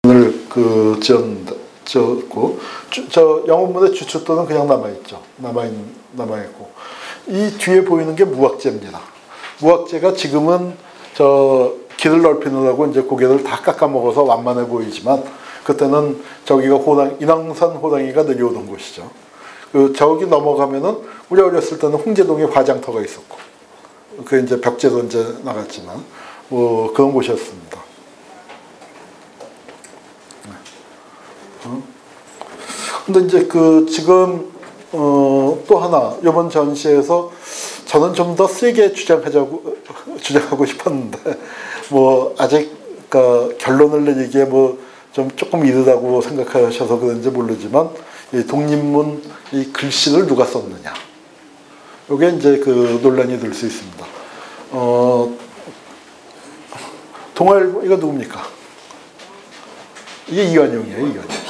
을 지었고, 저 영혼문의 주춧돌은 그냥 남아있고, 이 뒤에 보이는 게 무악재입니다. 무악재가 지금은 저 길을 넓히느라고 이제 고개를 다 깎아먹어서 완만해 보이지만, 그때는 저기가 인왕산 호랑이가 내려오던 곳이죠. 저기 넘어가면은 우리 어렸을 때는 홍제동에 화장터가 있었고, 그 이제 벽제도 이제 나갔지만 그런 곳이었습니다. 근데 이제 지금 또 하나 이번 전시에서 저는 좀 더 세게 주장하고 싶었는데 아직 결론을 내기에 좀 조금 이르다고 생각하셔서 그런지 모르지만, 이 독립문 이 글씨를 누가 썼느냐, 이게 이제 논란이 될 수 있습니다. 동아일보 이거 누굽니까? 이게 이완용이에요. 이완용.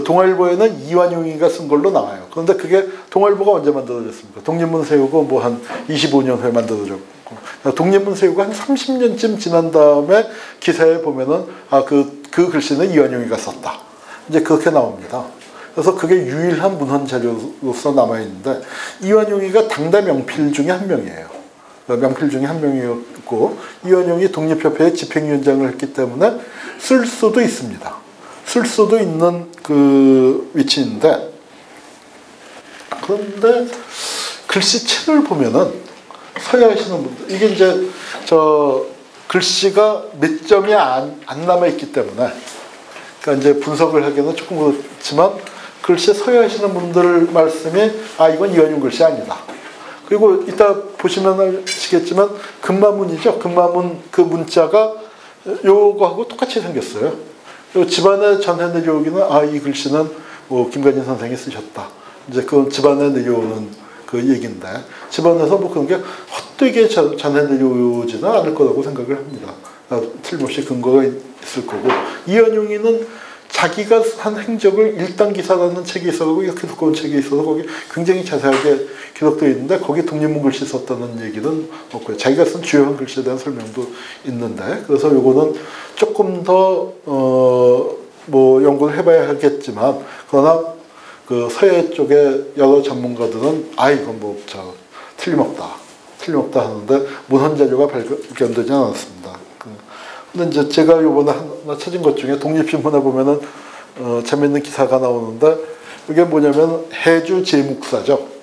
동아일보에는 이완용이가 쓴 걸로 나와요. 그런데 그게 동아일보가 언제 만들어졌습니까? 독립문 세우고 한 25년 후에 만들어졌고, 독립문 세우고 한 30년쯤 지난 다음에 기사에 보면은 그 글씨는 이완용이가 썼다, 이제 그렇게 나옵니다. 그래서 그게 유일한 문헌 자료로서 남아있는데, 이완용이가 당대 명필 중에 한 명이에요. 명필 중에 한 명이었고, 이완용이 독립협회의 집행위원장을 했기 때문에 쓸 수도 있습니다. 쓸 수도 있는 위치인데, 그런데 글씨체를 보면은 서예하시는 분들, 이게 이제 글씨가 몇 점이 안 남아있기 때문에, 그러니까 이제 분석을 하기에는 조금 그렇지만, 글씨 서예하시는 분들 말씀이 이건 이완용 글씨 아니다. 그리고 이따 보시면 아시겠지만 금마문이죠. 금마문 그 문자가 요거하고 똑같이 생겼어요. 집안에 전해 내려오기는 이 글씨는 김관진 선생이 쓰셨다, 이제 그 집안에 내려오는 얘기인데, 집안에서 그런 게 헛되게 전해 내려오지는 않을 거라고 생각을 합니다. 틀림없이 근거가 있을 거고, 이완용이는 자기가 한 행적을 일당기사라는 책이 있어서, 이렇게 두꺼운 책이 있어서 거기 굉장히 자세하게 기록되어 있는데, 거기 독립문 글씨 썼다는 얘기는 없고요. 자기가 쓴 주요한 글씨에 대한 설명도 있는데, 그래서 요거는 조금 더 연구를 해봐야 하겠지만, 그러나 서예 쪽에 여러 전문가들은 이건 틀림없다 하는데, 문헌 자료가 발견되지 않았습니다. 근데 이제 제가 요번에 하나 찾은 것 중에 독립신문에 보면은 재밌는 기사가 나오는데, 이게 뭐냐면 해주 제묵사죠.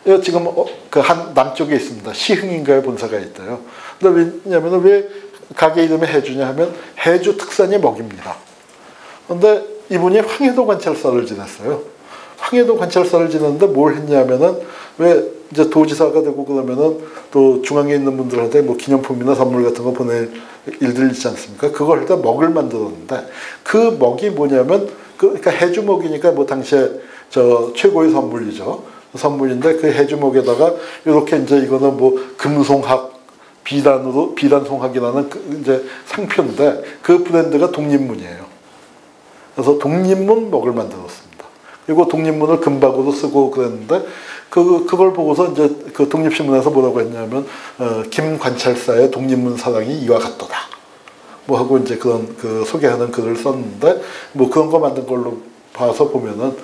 이거 지금 한 남쪽에 있습니다. 시흥인가에 본사가 있대요. 근데 왜냐면은 왜 가게 이름이 해주냐 하면 해주 특산이 먹입니다. 그런데 이분이 황해도 관찰사를 지냈어요. 황해도 관찰사를 지냈는데 뭘 했냐면은, 왜 이제 도지사가 되고 그러면은 또 중앙에 있는 분들한테 기념품이나 선물 같은 거 보낼 일들 있지 않습니까? 그걸 할 때 먹을 만들었는데, 그 먹이 뭐냐면, 그러니까 해주먹이니까 당시에 최고의 선물인데, 그 해주먹에다가 이렇게 이제 이거는 금송학 비단송학이라는 이제 상표인데, 그 브랜드가 독립문이에요. 그래서 독립문 먹을 만들었습니다. 그리고 독립문을 금박으로 쓰고 그랬는데, 그걸 보고서 이제 독립신문에서 뭐라고 했냐면, 김 관찰사의 독립문 사랑이 이와 같도다, 하고 이제 그런 소개하는 글을 썼는데, 그런 거 만든 걸로 봐서 보면은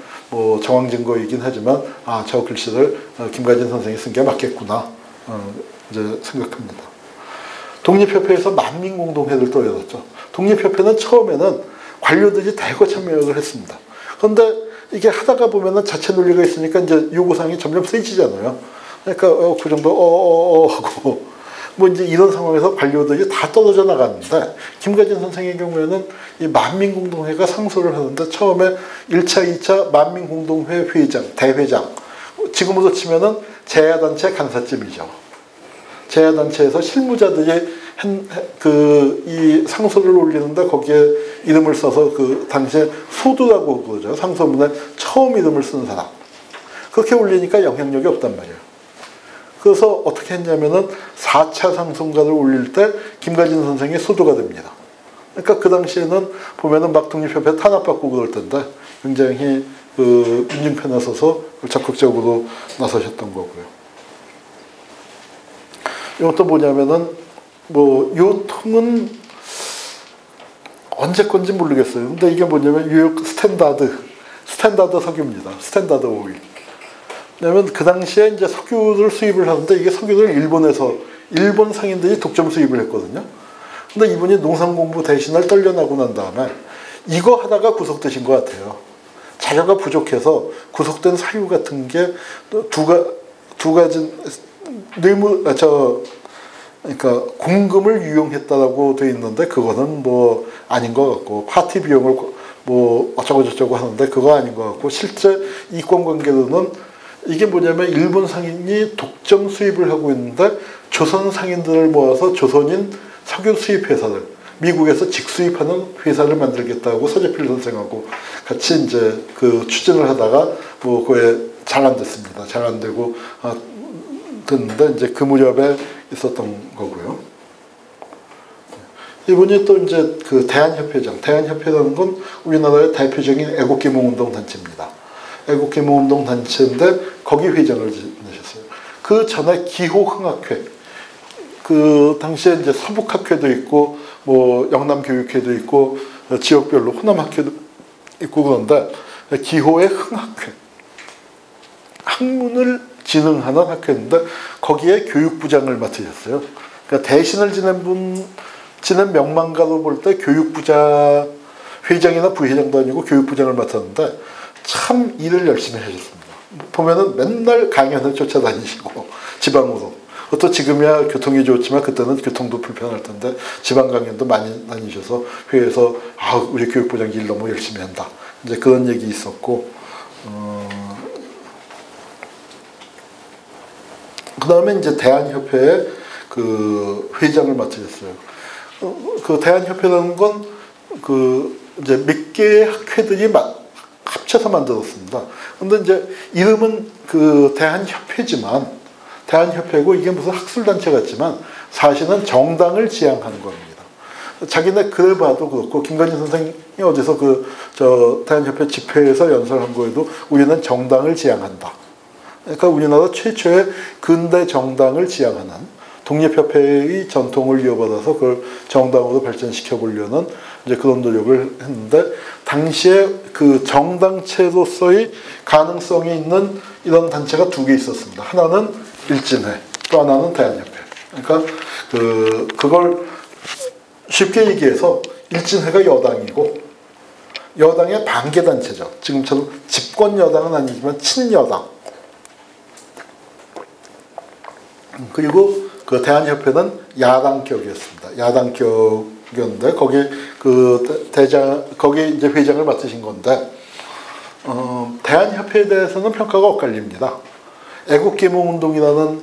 정황 증거이긴 하지만, 저 글씨를 김관진 선생이 쓴 게 맞겠구나, 이제 생각합니다. 독립협회에서 만민공동회를 또 열었죠. 독립협회는 처음에는 관료들이 대거 참여를 했습니다. 그런데 이게 하다가 보면은 자체 논리가 있으니까 이제 요구사항이 점점 세지잖아요. 그러니까 그 정도 하고 이제 이런 상황에서 관료들이 다 떨어져 나갔는데, 김관진 선생의 경우에는 이 만민공동회가 상소를 하는데, 처음에 1차, 2차 만민공동회 대회장, 지금으로 치면은 재야단체 간사쯤이죠. 재야단체에서 실무자들이 이 상소를 올리는데, 거기에 이름을 써서 당시에 소두라고 그러죠. 상소문에 처음 이름을 쓰는 사람. 그렇게 올리니까 영향력이 없단 말이에요. 그래서 어떻게 했냐면은 4차 상소문을 올릴 때 김관진 선생이 소두가 됩니다. 그러니까 그 당시에는 보면은 독립협회 탄압받고 그럴 텐데, 굉장히 민중편에 서서 적극적으로 나서셨던 거고요. 이것도 뭐냐면은 요 통은 언제 건지 모르겠어요. 근데 이게 뭐냐면 뉴욕 스탠다드 석유입니다. 스탠다드 오일. 왜냐면 그 당시에 이제 석유를 수입을 하는데 이게 석유를 일본 상인들이 독점 수입을 했거든요. 근데 이분이 농산공부 대신을 떨려나고 난 다음에 이거 하다가 구속되신 것 같아요. 자료가 부족해서 구속된 사유 같은 게 두 가지 그러니까 공금을 유용했다라고 돼 있는데 그거는 뭐 아닌 것 같고 파티 비용을 뭐 어쩌고 저쩌고 하는데 그거 아닌 것 같고 실제 이권 관계로는 이게 뭐냐면 일본 상인이 독점 수입을 하고 있는데 조선 상인들을 모아서 조선인 석유 수입 회사를 미국에서 직수입하는 회사를 만들겠다고 서재필 선생하고 같이 이제 그 추진을 하다가 뭐 그게 잘 안 됐습니다. 잘 안 되고 됐는데 이제 그 무렵에 있었던 거고요. 이분이 또 이제 그 대한협회장, 대한협회라는 건 우리나라의 대표적인 애국계몽운동 단체입니다. 애국계몽운동 단체인데 거기 회장을 지내셨어요. 그 전에 기호흥학회, 그 당시에 이제 서북학회도 있고 뭐 영남교육회도 있고 지역별로 호남학회도 있고 그런데 기호의 흥학회, 학문을 진흥하는 학회인데 거기에 교육부장을 맡으셨어요. 그러니까 대신을 지낸 명망가로 볼 때 교육부장, 회장이나 부회장도 아니고 교육부장을 맡았는데 참 일을 열심히 하셨습니다. 보면은 맨날 강연을 쫓아다니시고 지방으로. 또 지금이야 교통이 좋지만 그때는 교통도 불편할 텐데 지방 강연도 많이 다니셔서 회에서 우리 교육부장 일 너무 열심히 한다. 이제 그런 얘기 있었고 그 다음에 이제 대한협회의 그 회장을 맡으셨어요. 그 대한협회라는 건 그 이제 몇 개의 학회들이 합쳐서 만들었습니다. 근데 이제 이름은 그 대한협회지만 대한협회고 이게 무슨 학술단체 같지만 사실은 정당을 지향하는 겁니다. 자기네 글을 봐도 그렇고 김관진 선생이 어디서 대한협회 집회에서 연설한 거에도 우리는 정당을 지향한다. 그러니까 우리나라 최초의 근대 정당을 지향하는 독립협회의 전통을 이어받아서 그걸 정당으로 발전시켜 보려는 이제 그런 노력을 했는데 당시에 그 정당체로서의 가능성이 있는 이런 단체가 두 개 있었습니다. 하나는 일진회, 또 하나는 대한협회. 그러니까 그걸 쉽게 얘기해서 일진회가 여당이고 여당의 반개단체죠. 지금처럼 집권 여당은 아니지만 친여당. 그리고 그 대한협회는 야당격이었습니다. 야당격이었는데 거기 거기 이제 회장을 맡으신 건데 대한협회에 대해서는 평가가 엇갈립니다. 애국계몽운동이라는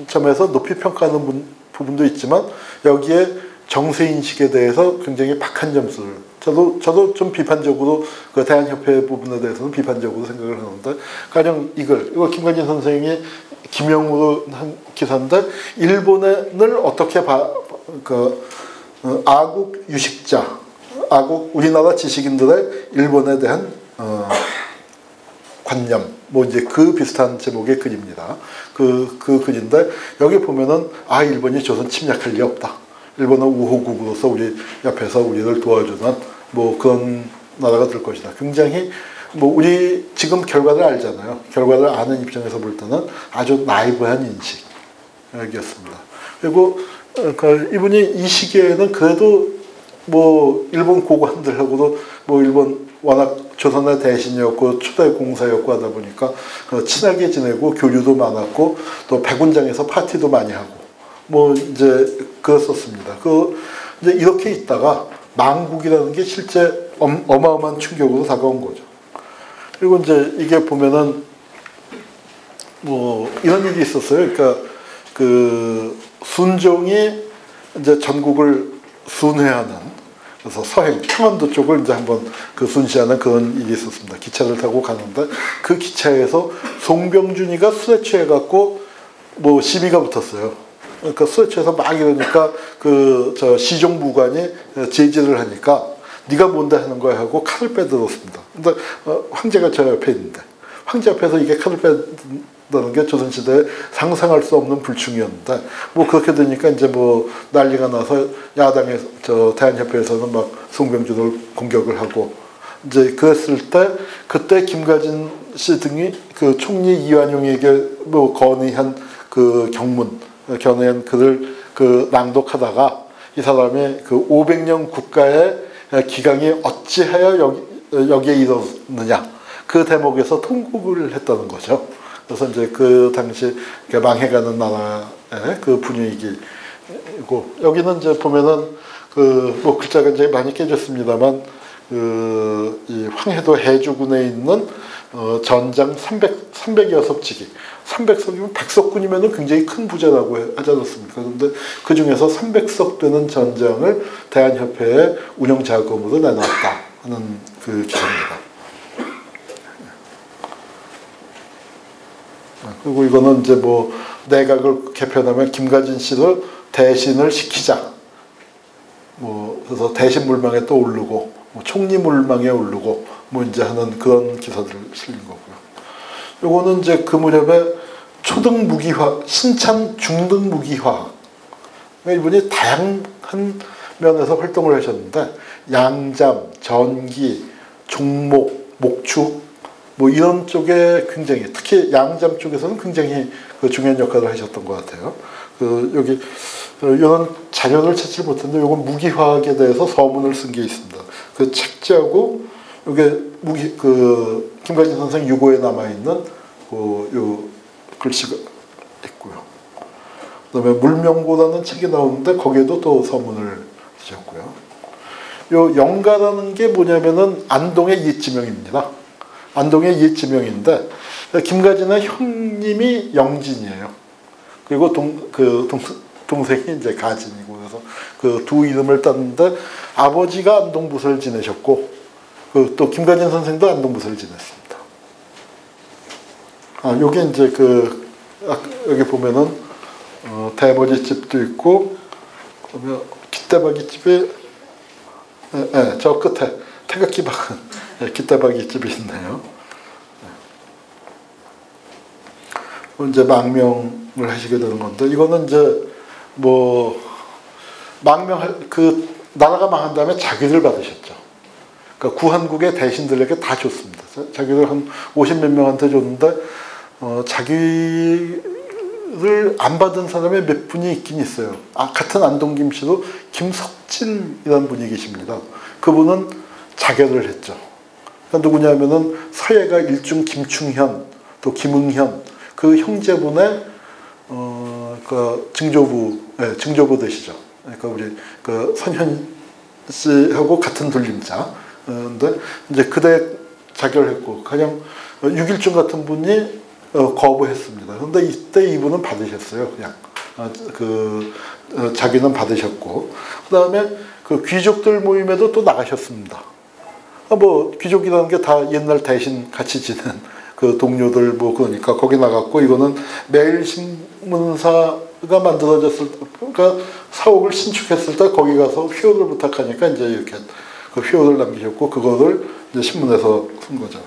점에서 높이 평가하는 부분도 있지만 여기에 정세인식에 대해서 굉장히 박한 점수를 저도 좀 비판적으로 그 대한협회 부분에 대해서는 비판적으로 생각을 하는데 가령 이거 김관진 선생이 기명으로 한 기사인데 일본을 어떻게 아국 유식자, 우리나라 지식인들의 일본에 대한 관념, 뭐 이제 그 비슷한 제목의 글입니다. 그 글인데 여기 보면은 일본이 조선 침략할 리 없다. 일본은 우호국으로서 우리 옆에서 우리를 도와주는 뭐 그런 나라가 될 것이다. 굉장히 뭐 우리 지금 결과를 알잖아요. 결과를 아는 입장에서 볼 때는 아주 나이브한 인식이었습니다. 그리고 이분이 이 시기에는 그래도 뭐 일본 고관들하고도 뭐 일본 워낙 조선의 대신이었고 초대 공사였고 하다 보니까 친하게 지내고 교류도 많았고 또 백운장에서 파티도 많이 하고 뭐 이제 그랬었습니다. 이제 이렇게 있다가 망국이라는 게 실제 어마어마한 충격으로 다가온 거죠. 그리고 이제 이게 보면은 뭐 이런 일이 있었어요. 그러니까 순종이 이제 전국을 순회하는 그래서 서행 평안도 쪽을 이제 한번 순시하는 그런 일이 있었습니다. 기차를 타고 가는데 그 기차에서 송병준이가 술에 취해갖고 뭐 시비가 붙었어요. 그러니까 술에 취해서 막 이러니까 시종무관이 제지를 하니까 네가 뭔데 하는 거야 하고 칼을 빼들었습니다. 근데 황제가 저 옆에 있는데 황제 앞에서 이게 칼을 뺀다는 게 조선시대에 상상할 수 없는 불충이었는데, 뭐 그렇게 되니까 이제 뭐 난리가 나서 야당에, 대한협회에서는 막 송병준을 공격을 하고, 이제 그랬을 때, 그때 김가진 씨 등이 그 총리 이완용에게 뭐 건의한 그 견해한 글을 그 낭독하다가 이 사람이 그 500년 국가의 기강이 어찌하여 여기에 이르느냐, 그 대목에서 통곡을 했다는 거죠. 그래서 이제 그 당시 망해가는 나라의 그 분위기고, 여기는 이제 보면은 그 뭐 글자가 이제 많이 깨졌습니다만, 이 황해도 해주군에 있는 전장 300여석지기, 300석이면 100석군이면 굉장히 큰 부자라고 하지 않았습니까? 그런데 그 중에서 300석 되는 전장을 대한협회의 운영 자금으로 내놨다 하는 그 기사입니다. 그리고 이거는 이제 뭐 내각을 개편하면 김가진 씨를 대신을 시키자. 뭐 그래서 대신 물망에 또 오르고, 뭐 총리 물망에 오르고, 뭐 이제 하는 그런 기사들을 실린 거고요. 요거는 이제 그 무렵에 초등 무기화, 신참 중등 무기화. 이분이 다양한 면에서 활동을 하셨는데, 양잠, 전기, 종목, 목축, 뭐 이런 쪽에 굉장히, 특히 양잠 쪽에서는 굉장히 그 중요한 역할을 하셨던 것 같아요. 여기 이런 자료를 찾지 못했는데, 이건 무기화학에 대해서 서문을 쓴 게 있습니다. 그 책자고, 이게 김가진 선생 유고에 남아 있는 요 글씨가 있고요. 그다음에 물명고라는 책이 나오는데 거기에도 또 서문을 쓰셨고요. 요 영가라는 게 뭐냐면은 안동의 옛지명입니다. 안동의 옛지명인데, 김가진의 형님이 영진이에요. 그리고 동생이 이제 가진이고, 그래서 그 두 이름을 땄는데, 아버지가 안동부서를 지내셨고, 또 김가진 선생도 안동부서를 지냈습니다. 요게 이제 여기 보면은 대머리집도 있고, 그러면 깃대박이집에, 저 끝에 태극기 박은 깃대박이집이 있네요. 이제 망명을 하시게 되는 건데, 이거는 이제 뭐 나라가 망한 다음에 자기를 받으셨죠. 그러니까 구한국의 대신들에게 다 줬습니다. 자기를 한 50몇 명한테 줬는데, 자기를 안 받은 사람이 몇 분이 있긴 있어요. 같은 안동 김씨도 김석진이라는 분이 계십니다. 그분은 자결을 했죠. 그러니까 누구냐면은 서예가 일중 김충현, 또 김응현, 그 형제분의 그 증조부 되시죠. 그러니까 우리 그 선현 씨하고 같은 돌림자. 근데 이제 그대 자결했고, 그냥 6.1중 같은 분이 거부했습니다. 그런데 이때 이분은 받으셨어요. 그냥 자기는 받으셨고, 그 다음에 그 귀족들 모임에도 또 나가셨습니다. 뭐 귀족이라는 게 다 옛날 대신 같이 지낸 그 동료들 뭐 그러니까 거기 나갔고, 이거는 매일신문사가 만들어졌을 때, 그러니까 사옥을 신축했을 때 거기 가서 휘호를 부탁하니까 이제 이렇게 그 휘호를 남기셨고, 그거를 이제 신문에서 쓴 거죠.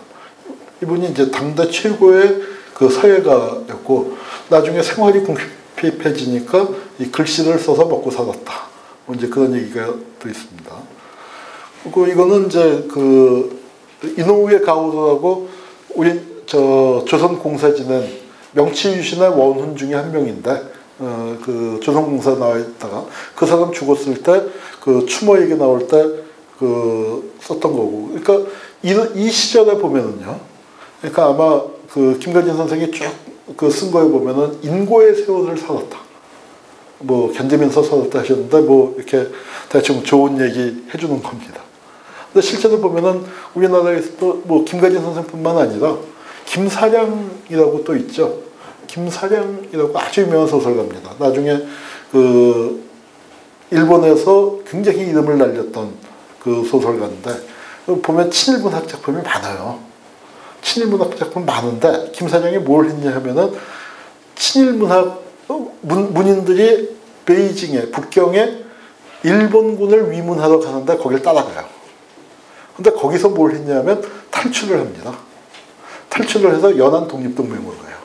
이분이 이제 당대 최고의 그 서예가였고, 나중에 생활이 궁핍해지니까 이 글씨를 써서 먹고 살았다. 뭐 이제 그런 얘기가 또 있습니다. 그리고 이거는 이제 이노우에 가오도라고 우리 조선공사 지낸 명치유신의 원훈 중에 한 명인데, 그 조선공사 나와 있다가 그 사람 죽었을 때 그 추모 얘기 나올 때 썼던 거고, 그러니까 이 시절에 보면은요, 그러니까 아마 김가진 선생이 쭉 쓴 거에 보면은 인고의 세월을 살았다, 뭐 견디면서 살았다 하셨는데, 뭐 이렇게 대충 좋은 얘기 해주는 겁니다. 근데 실제로 보면은 우리나라에서도 뭐 김가진 선생뿐만 아니라 김사량이라고 또 있죠. 김사량이라고 아주 유명한 소설가입니다. 나중에 일본에서 굉장히 이름을 날렸던 그 소설가인데, 보면 친일문학 작품이 많아요. 친일문학 작품 많은데, 김사량이 뭘 했냐 하면은, 친일문학 문인들이 베이징에, 북경에 일본군을 위문하러 가는데 거길 따라가요. 근데 거기서 뭘 했냐면 탈출을 합니다. 탈출을 해서 연안 독립동맹으로 가요.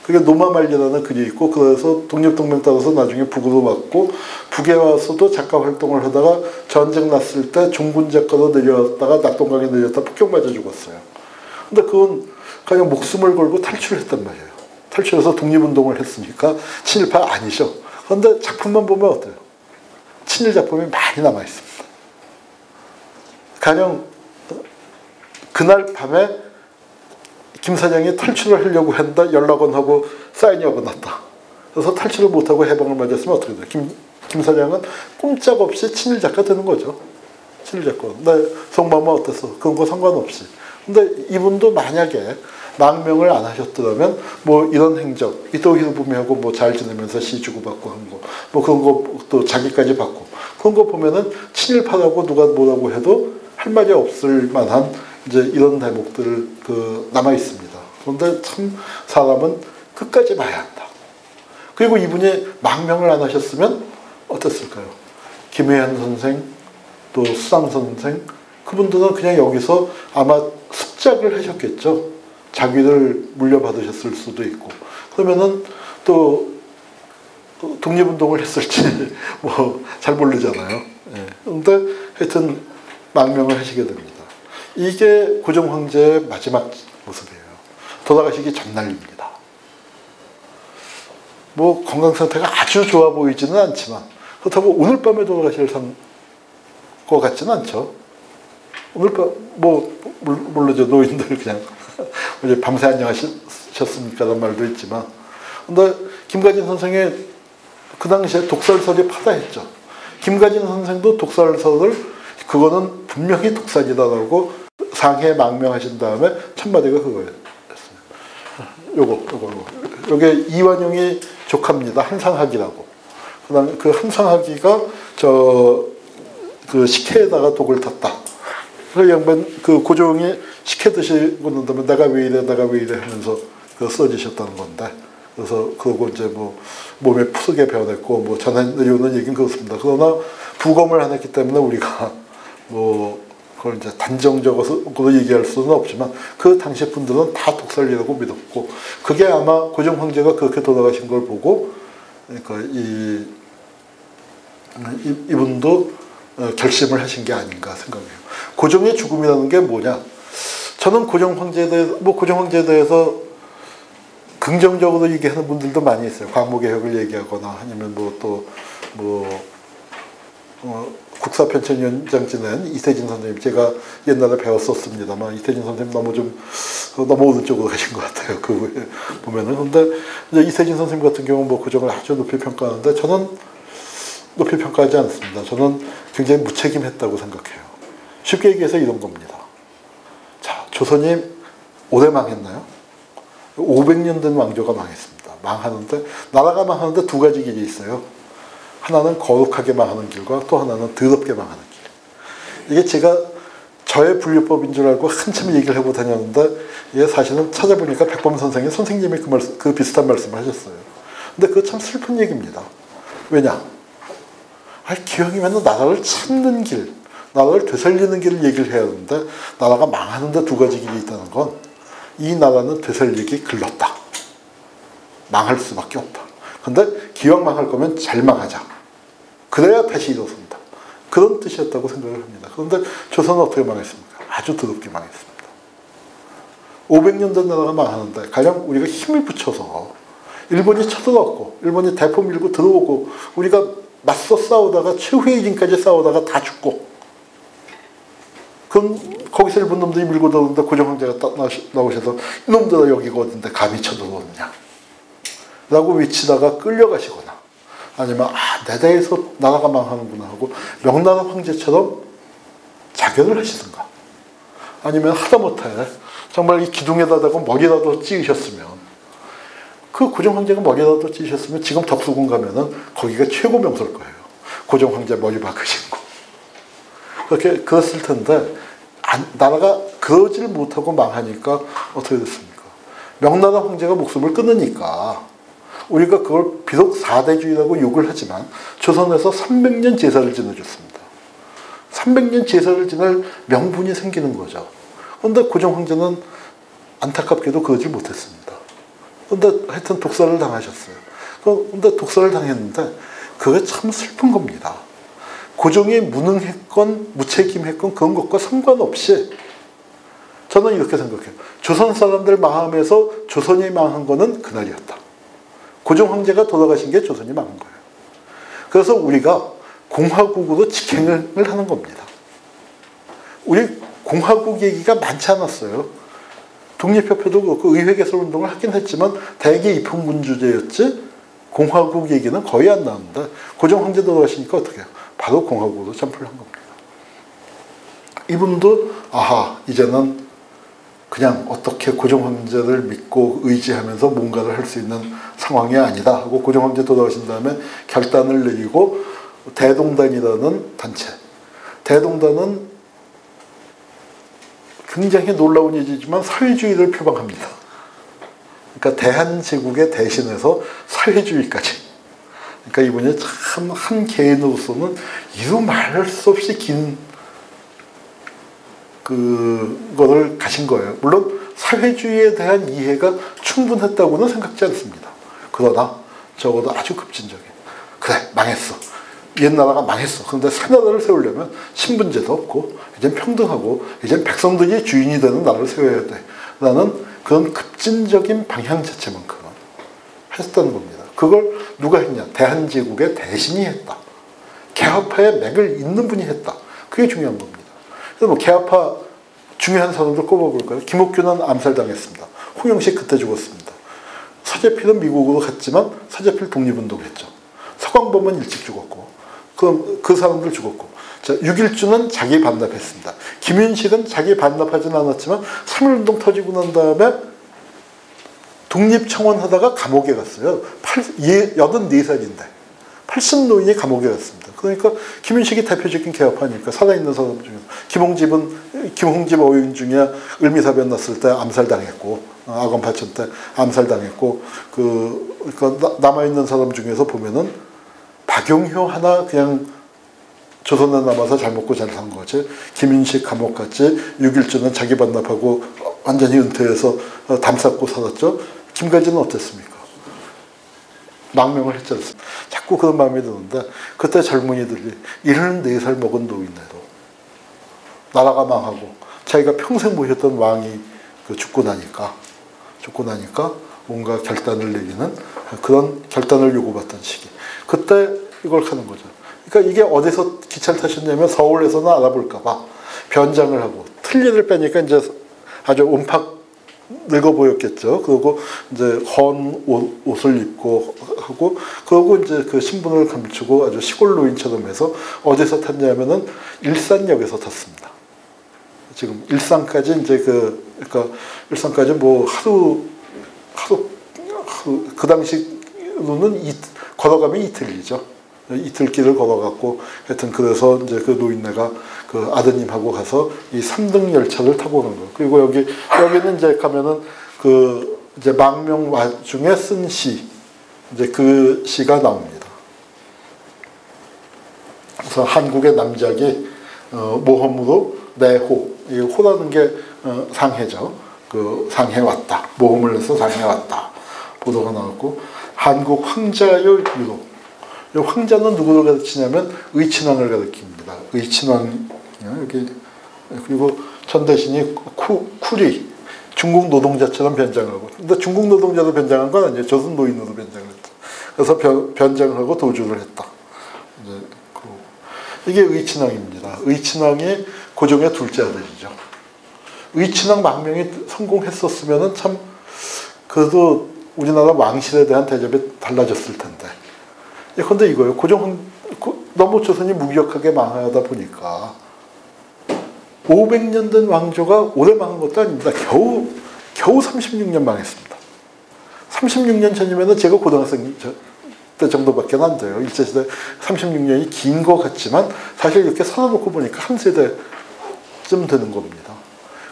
그게 노마말리라는 글이 있고, 그래서 독립동맹 따라서 나중에 북으로 왔고, 북에 와서도 작가 활동을 하다가 전쟁 났을 때 종군 작가로 내려왔다가 낙동강에 내렸다 폭격 맞아 죽었어요. 근데 그건 그냥 목숨을 걸고 탈출했단 말이에요. 탈출해서 독립운동을 했으니까 친일파 아니죠. 그런데 작품만 보면 어때요? 친일 작품이 많이 남아있습니다. 가령 그날 밤에 김 사장이 탈출을 하려고 했는데 연락원 하고 사인이 어긋났다. 그래서 탈출을 못하고 해방을 맞았으면 어떻게 돼요? 김 사장은 꼼짝없이 친일 작가 되는 거죠. 친일 작가. 근데 속마음은 어땠어? 그런 거 상관없이. 근데 이분도 만약에 망명을 안 하셨더라면 뭐 이런 행적, 이토 히로부미하고 뭐 잘 지내면서 시 주고받고 한 거, 뭐 그런 거 또 자기까지 받고 그런 거 보면은 친일파라고 누가 뭐라고 해도 할 말이 없을 만한 이제 이런 대목들 남아 있습니다. 그런데 참 사람은 끝까지 봐야 한다. 그리고 이분이 망명을 안 하셨으면 어땠을까요? 김혜한 선생, 또 수상 선생, 그분들은 그냥 여기서 아마 숙작을 하셨겠죠. 자기를 물려받으셨을 수도 있고. 그러면은 또 독립운동을 했을지 뭐 잘 모르잖아요. 그런데 하여튼 망명을 하시게 됩니다. 이게 고종 황제의 마지막 모습이에요. 돌아가시기 전날입니다. 뭐 건강 상태가 아주 좋아 보이지는 않지만 그렇다고 오늘 밤에 돌아가실 것 같지는 않죠. 오늘 밤 뭐 모르죠. 노인들 그냥 어제 밤새 안녕하셨습니까? 라는 말도 있지만 근데 김가진 선생의 그 당시에 독설설이 파다했죠. 김가진 선생도 독설설을 그거는 분명히 독살이다라고 상해에 망명하신 다음에 첫 마디가 그거였어요. 요게 이완용이 조카입니다. 한상학이라고. 그다음에 그 한상학이가 그 식혜에다가 독을 탔다. 그 양반 그 고종이 식혜 드시고 난 다음에 내가 왜 이래 하면서 그 써지셨다는 건데. 그래서 그거 이제 뭐 몸에 푸르게 변했고 뭐 전해 내려오는 얘기는 그렇습니다. 그러나 부검을 안 했기 때문에 우리가 뭐 그걸 이제 단정적으로 얘기할 수는 없지만 그 당시 분들은 다 독살이라고 믿었고 그게 아마 고종 황제가 그렇게 돌아가신 걸 보고 그러니까 이분도 결심을 하신 게 아닌가 생각해요. 고종의 죽음이라는 게 뭐냐? 저는 고종 황제에 대해서 긍정적으로 얘기하는 분들도 많이 있어요. 광무개혁을 얘기하거나 아니면 국사편찬위원장 지낸 이세진 선생님, 제가 옛날에 배웠었습니다만 이세진 선생님 너무 오른쪽으로 가신 것 같아요. 그 보면은. 근데 이제 이세진 선생님 같은 경우는 뭐 고종을 아주 높이 평가하는데 저는 높이 평가하지 않습니다. 저는 굉장히 무책임했다고 생각해요. 쉽게 얘기해서 이런 겁니다. 자, 조선이 오래 망했나요? 500년 된 왕조가 망했습니다. 망하는데 나라가 망하는데 두 가지 길이 있어요. 하나는 거룩하게 망하는 길과 또 하나는 더럽게 망하는 길. 이게 제가 저의 분류법인 줄 알고 한참 얘기를 하고 다녔는데 이게 사실은 찾아보니까 백범 선생님이 그 비슷한 말씀을 하셨어요. 근데 그거 참 슬픈 얘기입니다. 왜냐? 기왕이면 나라를 찾는 길, 나라를 되살리는 길을 얘기를 해야 하는데 나라가 망하는데 두 가지 길이 있다는 건 이 나라는 되살리기 글렀다. 망할 수밖에 없다. 근데 기왕 망할 거면 잘 망하자. 그래야 다시 일어선다. 그런 뜻이었다고 생각을 합니다. 그런데 조선은 어떻게 망했습니까? 아주 더럽게 망했습니다. 500년 된 나라가 망하는데 가령 우리가 힘을 붙여서 일본이 쳐들어왔고 일본이 대포 밀고 들어오고 우리가 맞서 싸우다가 최후의 인까지 싸우다가 다 죽고 그럼 거기서 일본 놈들이 밀고 들어오는데 고종 황제가 딱 나오셔서 이놈들아 여기가 어딘데 감히 쳐들어오느냐 라고 외치다가 끌려가시거나 아니면 내 대에서 나라가 망하는구나 하고 명나라 황제처럼 자결을 하시든가 아니면 하다못해 정말 이 기둥에다 대고 머리라도 찍으셨으면 그 고종 황제가 머리라도 찍으셨으면 지금 덕수궁 가면은 거기가 최고 명소일 거예요. 고종 황제 머리 박으신 거. 그렇게 그랬을 텐데 나라가 그러질 못하고 망하니까 어떻게 됐습니까? 명나라 황제가 목숨을 끊으니까 우리가 그걸 비록 4대주의라고 욕을 하지만 조선에서 300년 제사를 지내줬습니다. 300년 제사를 지낼 명분이 생기는 거죠. 그런데 고종 황제는 안타깝게도 그러지 못했습니다. 근데 하여튼 독살을 당하셨어요. 근데 독살을 당했는데 그게 참 슬픈 겁니다. 고종이 무능했건 무책임했건 그런 것과 상관없이 저는 이렇게 생각해요. 조선 사람들 마음에서 조선이 망한 거는 그날이었다. 고종 황제가 돌아가신 게 조선이 망한 거예요. 그래서 우리가 공화국으로 직행을 하는 겁니다. 우리 공화국 얘기가 많지 않았어요. 독립협회도 그렇고 의회개설운동을 하긴 했지만 대개 입헌군주제였지 공화국 얘기는 거의 안 나오는데 고종 황제 돌아가시니까 어떻게 해요? 바로 공화국으로 점프를 한 겁니다. 이분도 아하 이제는 그냥 어떻게 고종 황제를 믿고 의지하면서 뭔가를 할 수 있는 상황이 아니다 하고 고종 황제 돌아가신 다음에 결단을 내리고 대동단이라는 단체, 대동단은 굉장히 놀라운 일이지만 사회주의를 표방합니다. 그러니까 대한제국의 대신해서 사회주의까지. 그러니까 이분이 참 한 개인으로서는 이루 말할 수 없이 긴 그거를 가신 거예요. 물론 사회주의에 대한 이해가 충분했다고는 생각지 않습니다. 그러나 적어도 아주 급진적인. 그래 망했어. 옛나라가 망했어. 그런데 새 나라를 세우려면 신분제도 없고 이젠 평등하고 이젠 백성들이 주인이 되는 나라를 세워야 돼. 라는 그런 급진적인 방향 자체만큼은 했다는 겁니다. 그걸 누가 했냐? 대한제국의 대신이 했다. 개화파의 맥을 잇는 분이 했다. 그게 중요한 겁니다. 그래서 뭐 개화파 중요한 사람들 꼽아볼까요? 김옥균은 암살당했습니다. 홍영식 그때 죽었습니다. 서재필은 미국으로 갔지만 서재필 독립운동을 했죠. 서광범은 일찍 죽었고 그럼 그 사람들 죽었고 자, 6.1주는 자기 반납했습니다. 김윤식은 자기 반납하지는 않았지만 3.1운동 터지고 난 다음에 독립청원 하다가 감옥에 갔어요. 84살인데 80노인이 감옥에 갔습니다. 그러니까 김윤식이 대표적인 개혁파니까 살아있는 사람 중에서 김홍집 어윈 중에 을미사변 났을 때 암살당했고 아건파천 때 암살당했고 그러니까 남아있는 사람 중에서 보면은 박용효 하나 그냥 조선에 남아서 잘 먹고 잘 산 거지. 김윤식 감옥 갔지. 6.1주는 자기 반납하고 완전히 은퇴해서 담 쌓고 살았죠. 김가진은 어땠습니까? 망명을 했지 않습니까? 자꾸 그런 마음이 드는데 그때 젊은이들이 74살 먹은 노인네도 나라가 망하고 자기가 평생 모셨던 왕이 죽고 나니까 뭔가 결단을 내리는 그런 결단을 요구받던 시기. 그때 이걸 하는 거죠. 그러니까 이게 어디서 기차를 타셨냐면 서울에서는 알아볼까봐 변장을 하고 틀니를 빼니까 이제 아주 온팍 늙어 보였겠죠. 그리고 이제 헌 옷을 입고 하고 그러고 이제 그 신분을 감추고 아주 시골 노인처럼 해서 어디서 탔냐면은 일산역에서 탔습니다. 지금 일산까지 이제 그러니까 일산까지 뭐 하루 그 당시로는 걸어가면 이틀이죠. 이틀길을 걸어갔고 하여튼 그래서 이제 그 노인네가 그 아드님하고 가서 이 3등 열차를 타고 오는 거예요. 그리고 여기는 이제 가면은 그 이제 망명 와중에 쓴 시 이제 그 시가 나옵니다. 그래서 한국의 남작이 모험으로 내호 이 호라는 게 상해죠. 그 상해 왔다. 모험을 해서 상해 왔다. 보도가 나왔고 한국 황자요 유로. 이 황자는 누구를 가르치냐면 의친왕을 가르칩니다. 의친왕 여기 그리고 전대신이 쿨이 중국 노동자처럼 변장하고 근데 중국 노동자도 변장한 건 아니에요. 조선 노인으로 변장을 했다. 그래서 변장을 하고 도주를 했다. 이게 의친왕입니다. 의친왕이 고종의 둘째 아들이죠. 의친왕 망명이 성공했었으면은 참 그래도 우리나라 왕실에 대한 대접이 달라졌을 텐데. 그런데 이거예요. 너무 조선이 무기력하게 망하다 보니까 500년 된 왕조가 오래 망한 것도 아닙니다. 겨우 36년 망했습니다. 36년 전이면 제가 고등학생 때 정도밖에 안 돼요. 일제시대 36년이 긴 것 같지만 사실 이렇게 살아놓고 보니까 한 세대쯤 되는 겁니다.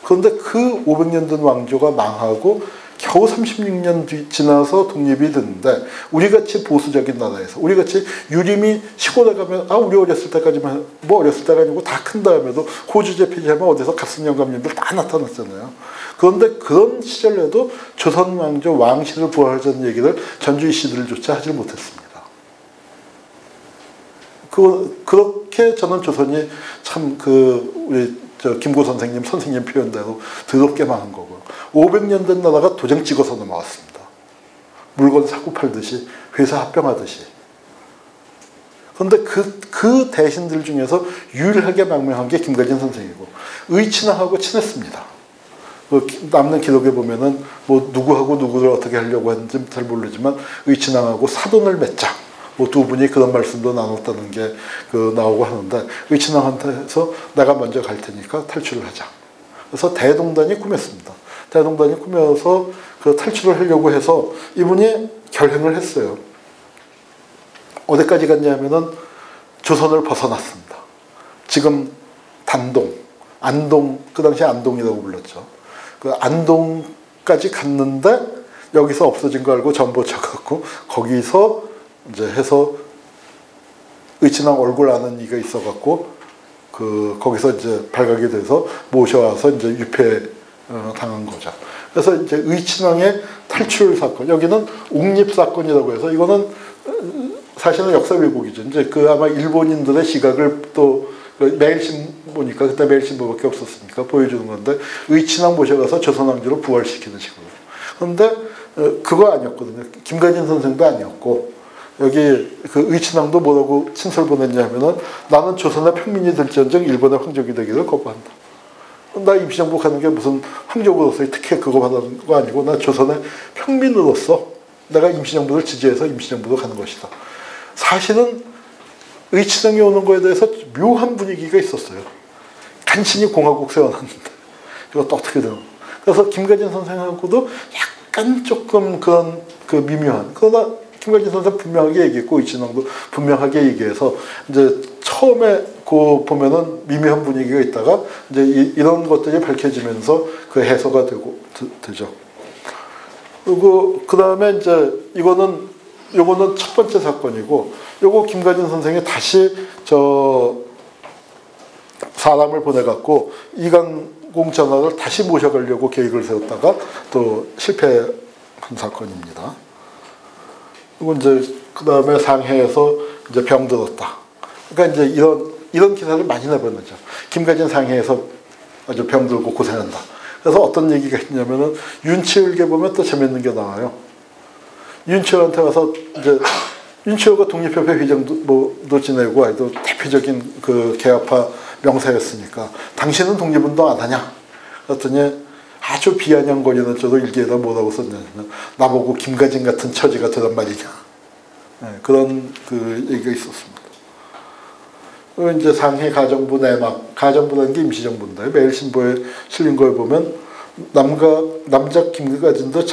그런데 그 500년 된 왕조가 망하고 겨우 36년 지나서 독립이 됐는데 우리같이 보수적인 나라에서 우리같이 유림이 시골에 가면 우리 어렸을 때까지만 뭐 어렸을 때가 아니고 다 큰 다음에도 호주제 폐지하면 어디서 갓순 영감님들 다 나타났잖아요. 그런데 그런 시절에도 조선 왕조 왕실을 부활하자는 얘기를 전주의 시들조차 하지 못했습니다. 그렇게 저는 조선이 참 우리 김구 선생님 표현대로 더럽게 망한 거고요. 500년 된 나라가 도장 찍어서 넘어왔습니다. 물건 사고 팔듯이 회사 합병하듯이. 그런데 그 대신들 중에서 유일하게 망명한 게 김가진 선생이고 의친왕하고 친했습니다. 남는 기록에 보면은 뭐 누구하고 누구를 어떻게 하려고 했는지 잘 모르지만 의친왕하고 사돈을 맺자. 뭐 두 분이 그런 말씀도 나눴다는 게 나오고 하는데 의친왕한테서 내가 먼저 갈 테니까 탈출을 하자. 그래서 대동단이 꾸몄습니다. 대동단이 꾸며서 그 탈출을 하려고 해서 이분이 결행을 했어요. 어디까지 갔냐면은 조선을 벗어났습니다. 지금 단동, 안동, 그 당시에 안동이라고 불렀죠. 그 안동까지 갔는데 여기서 없어진 거 알고 전보 쳐갖고 거기서 이제 해서 의친왕 얼굴 아는 이가 있어갖고 거기서 이제 발각이 돼서 모셔와서 이제 유폐 당한 거죠. 그래서 이제 의친왕의 탈출 사건, 여기는 옥립 사건이라고 해서 이거는 사실은 역사 왜곡이죠. 이제 아마 일본인들의 시각을 또 매일신보니까 그때 매일신보밖에 없었으니까 보여주는 건데 의친왕 모셔가서 조선왕조로 부활시키는 식으로. 그런데 그거 아니었거든요. 김가진 선생도 아니었고 여기 의친왕도 뭐라고 친서를 보냈냐 하면은 나는 조선의 평민이 될지언정 일본의 황족이 되기를 거부한다. 나 임시정부 가는 게 무슨 황족으로서의 특혜 그거 받는 거 아니고 나 조선의 평민으로서 내가 임시정부를 지지해서 임시정부로 가는 것이다. 사실은 의친왕이 오는 거에 대해서 묘한 분위기가 있었어요. 간신히 공화국 세워놨는데 이것도 어떻게 되나. 그래서 김가진 선생하고도 약간 조금 그런 미묘한, 그러나 김가진 선생 분명하게 얘기했고 의친왕도 분명하게 얘기해서 이제 처음에 보면은 미묘한 분위기가 있다가 이제 이런 것들이 밝혀지면서 해소가 되죠. 그리고 그 다음에 이제 요거는 첫 번째 사건이고, 요거 김가진 선생이 다시 사람을 보내갖고 이강공 전하를 다시 모셔가려고 계획을 세웠다가 또 실패한 사건입니다. 그리고 이제 그 다음에 상해에서 이제 병들었다. 그러니까 이제 이런 기사를 많이 내보내죠. 김가진 상해에서 아주 병들고 고생한다. 그래서 어떤 얘기가 있냐면은 윤치을게 보면 또 재밌는 게 나와요. 윤치을한테 와서 이제 윤치을가 독립협회 회장도 지내고 아주 대표적인 개화파 명사였으니까 당신은 독립운동 안 하냐? 그랬더니 아주 비아냥거리는 저도 일기에다 뭐라고 썼냐면 나보고 김가진 같은 처지가 되란 말이냐. 네, 그런 얘기가 있었습니다. 그리고 이제 상해 가정부 내막, 가정부라는 게 임시정부인데 매일신보에 실린 거에 보면 남자 김가진도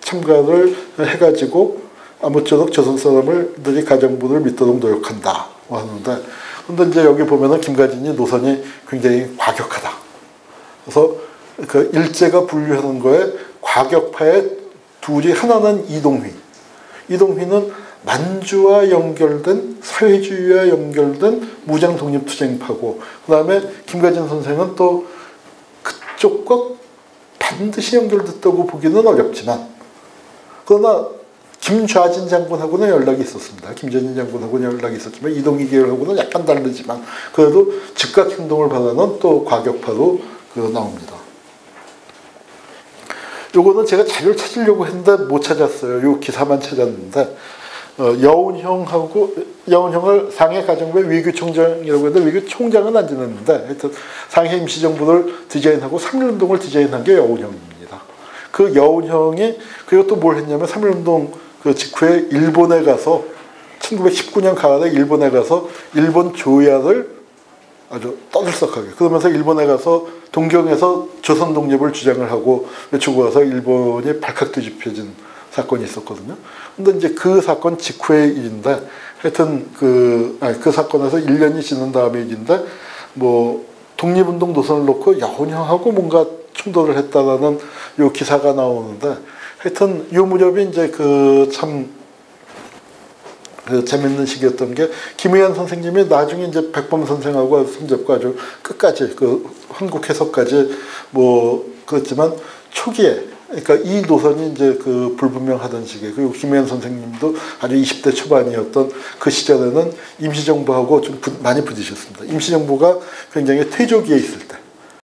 참가를 해가지고 아무쪼록 조선 사람들이 가정부를 믿도록 노력한다 하는데, 근데 이제 여기 보면은 김가진이 노선이 굉장히 과격하다. 그래서 일제가 분류하는 거에 과격파의 둘이, 하나는 이동휘는 만주와 연결된, 사회주의와 연결된 무장 독립투쟁파고, 그 다음에 김가진 선생은 또 그쪽과 반드시 연결됐다고 보기는 어렵지만, 그러나 김좌진 장군하고는 연락이 있었습니다. 김좌진 장군하고는 연락이 있었지만 이동희 계열하고는 약간 다르지만 그래도 즉각 행동을 바라는 또 과격파로 나옵니다. 요거는 제가 자료를 찾으려고 했는데 못 찾았어요. 요 기사만 찾았는데 여운형을 상해 가정부의 위규총장이라고 했는데 위규총장은 안 지냈는데 하여튼 상해 임시정부를 디자인하고 3.1운동을 디자인한 게 여운형입니다. 그 여운형이 그리고 또 뭘 했냐면 3.1운동 직후에 일본에 가서 1919년 가을에 일본에 가서 일본 조야를 아주 떠들썩하게, 그러면서 일본에 가서 동경에서 조선 독립을 주장을 하고 외치고 와서 일본이 발칵 뒤집혀진 사건이 있었거든요. 근데 이제 그 사건 직후의 일인데 하여튼 그 사건에서 1년이 지난 다음에 일인데 뭐 독립운동 노선을 놓고 여운형하고 뭔가 충돌을 했다라는 요 기사가 나오는데, 하여튼 요 무렵이 이제 참 재밌는 시기였던 게, 김의한 선생님이 나중에 이제 백범 선생하고 손잡고 아주 끝까지 한국 해석까지 그렇지만 초기에, 그러니까 이 노선이 이제 불분명하던 시기에, 그리고 김의한 선생님도 아주 20대 초반이었던 그 시절에는 임시정부하고 좀 많이 부딪혔습니다. 임시정부가 굉장히 퇴조기에 있을 때,